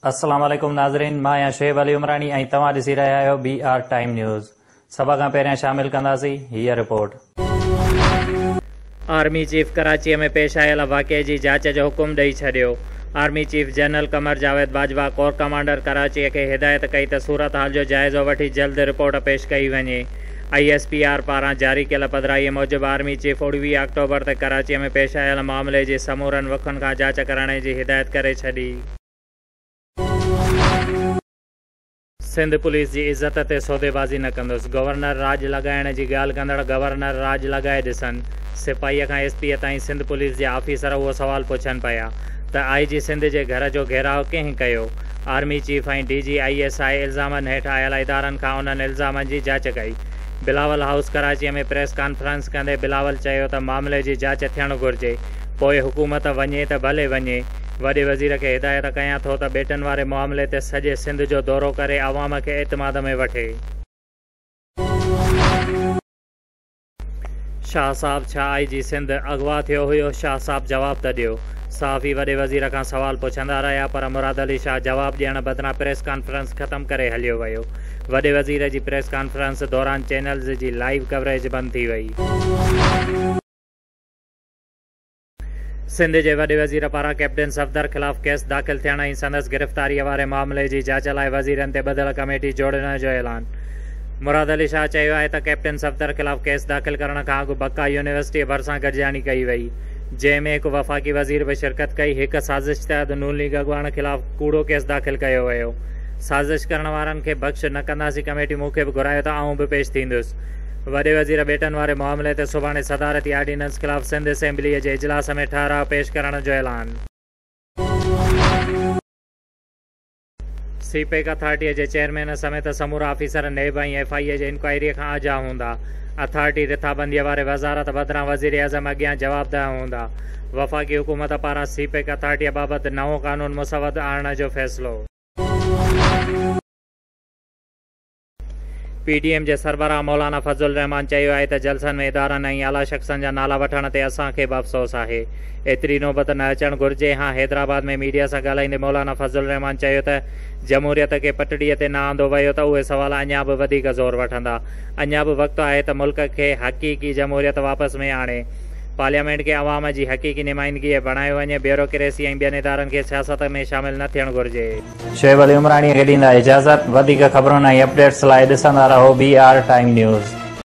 अस्सलाम वालेकुम नाज़रीन, मां आहियां शुएब अली उमरानी ऐं तव्हां ॾिसी रहिया आहियो BR टाइम न्यूज़। सभ खां पहिरियां शामिल कंदासीं हीअ रिपोर्ट। आर्मी चीफ कराचीअ में पेश आयल वाक़े जी जांच जो हुकुम ॾेई छॾियो। Army chief general Qamar Javed Bajwa corps commander कराचीअ खे हिदायत कई त सूरत हाल जो जाइज़ो वठी जल्द रिपोर्ट पेश कई वञे। ISPR पारां जारी कयल पधिराईअ मूजिबि आर्मी चीफ 19 अक्टूबर ते कराचीअ में पेश आयल मामले जी समूरनि वखुनि खां जांच करण जी हिदायत करे छॾी। सिंध पुलिस जी इज़त ते सौदेबाज़ी न कंदुसि, गवर्नर राज लॻाइण जी ॻाल्हि कंदड़ गवर्नर राज लॻाए ॾिसनि। सिपाहीअ खां SP ताईं सिंध पुलिस जे ऑफिसर उहो सवाल पुछनि पिया त IG सिंध जे घर जो घेराव कंहिं कयो। आर्मी चीफ ऐं DG ISI इल्ज़ामनि हेठि आयल इदारनि खां उन्हनि इल्ज़ामनि जी जांच कई। बिलावल हाउस कराचीअ में प्रेस कॉन्फ्रेंस कंदे बिलावल चयो त मामले जी जांच थियणु घुरिजे, पोइ हुकूमत वञे त भले वञे। वॾे वज़ीर खे हिदायत कयां थो त बेटनि वारे मामले ते सॼे सिंध जो दौरो करे अवाम खे एतमाद में वठे। शाह साहब छा IG सिंध अगवा थियो हुयो? शाह साहब जवाब त ॾियो। सहाफ़ी वॾे वज़ीर खां सवाल पुछंदा रहिया, पर मुराद अली शाह जवाब ॾियण बदिरां प्रेस कॉन्फ्रेंस ख़तमु करे हलियो वियो। वॾे वज़ीर जी प्रेस कॉन्फ्रेंस दौरान चैनल्स जी लाइव कवरेज बंदि थी वई। सिंध जे वॾे वज़ीर पारां कैप्टन सफ़दर ख़िलाफ़ केस दाख़िल थियण ऐं संदसि गिरफ़्तारीअ वारे मामले जी जांच लाइ वज़ीरनि ते ॿधल कमेटी जोड़ण जो ऐलान। मुराद अली शाह चयो आहे त कैप्टन सफ़दर ख़िलाफ़ केस दाख़िल करण खां अॻु बक्का यूनिवर्सिटीअ भरिसां गॾिजाणी कई वई, जंहिं में हिकु वफ़ाक़ी वज़ीर बि शिरकत कई। हिकु साज़िश तहत नून लीग अॻवान ख़िलाफ़ कूड़ो केस दाख़िल कयो वियो। साज़िश करण वारनि खे बख़्श न कंदासीं। कमेटी मूंखे बि घुरायो त आउं बि पेश थींदुसि। वॾे वज़ीर बेटनि वारे मामले ते सुभाणे सदारती ऑर्डिनेंस ख़िलाफ़ सिंध असेंबलीअ जे इजलास में ठहराउ पेश करण जो ऐलान। CPEC अथॉरिटीअ जे चेयरमैन समेत समूरा ऑफिसर नेब ऐं FIA जे इंक्वायरीअ खां आजा हूंदा। अथॉरिटी रिथाबंदीअ वारे वज़ारत बदिरां वज़ीर आज़म अॻियां जवाबदेह हूंदा। वफ़ाक़ी हुकूमत पारां CPEC अथॉरिटीअ बाबति नओं कानून मुसवद आणण जो फ़ैसिलो। PTM जे सरबराह मौलाना फज़लुर रहमान चयो आहे त जलसनि में इदारनि ऐं आला शख़्सनि जा नाला वठण ते असांखे बि अफ़सोस आहे। एतिरी नौबत न अचणु घुरिजे। हैदराबाद में मीडिया सां ॻाल्हाईंदे मौलाना फज़लुर रहमान चयो त जमहूरियत खे पटड़ीअ ते न आंदो वियो त उहे सवाल अञा बि वधीक ज़ोर वठंदा। अञा बि वक़्तु आहे त मुल्क खे हक़ीक़ी जमहूरियत वापसि में आणे। पार्लियामेंट खे अवाम जी हक़ीक़ी नुमाइंदगी बणायो वञे। ब्यूरोक्रेसी ऐं ॿियनि इदारनि खे सियासत में शामिल न थियणु घुरिजे। शुएब अली उमरानी खे ॾींदा इजाज़त। वधीक ख़बरुनि ऐं अपडेट्स लाइ ॾिसंदा रहो BR टाइम न्यूज़।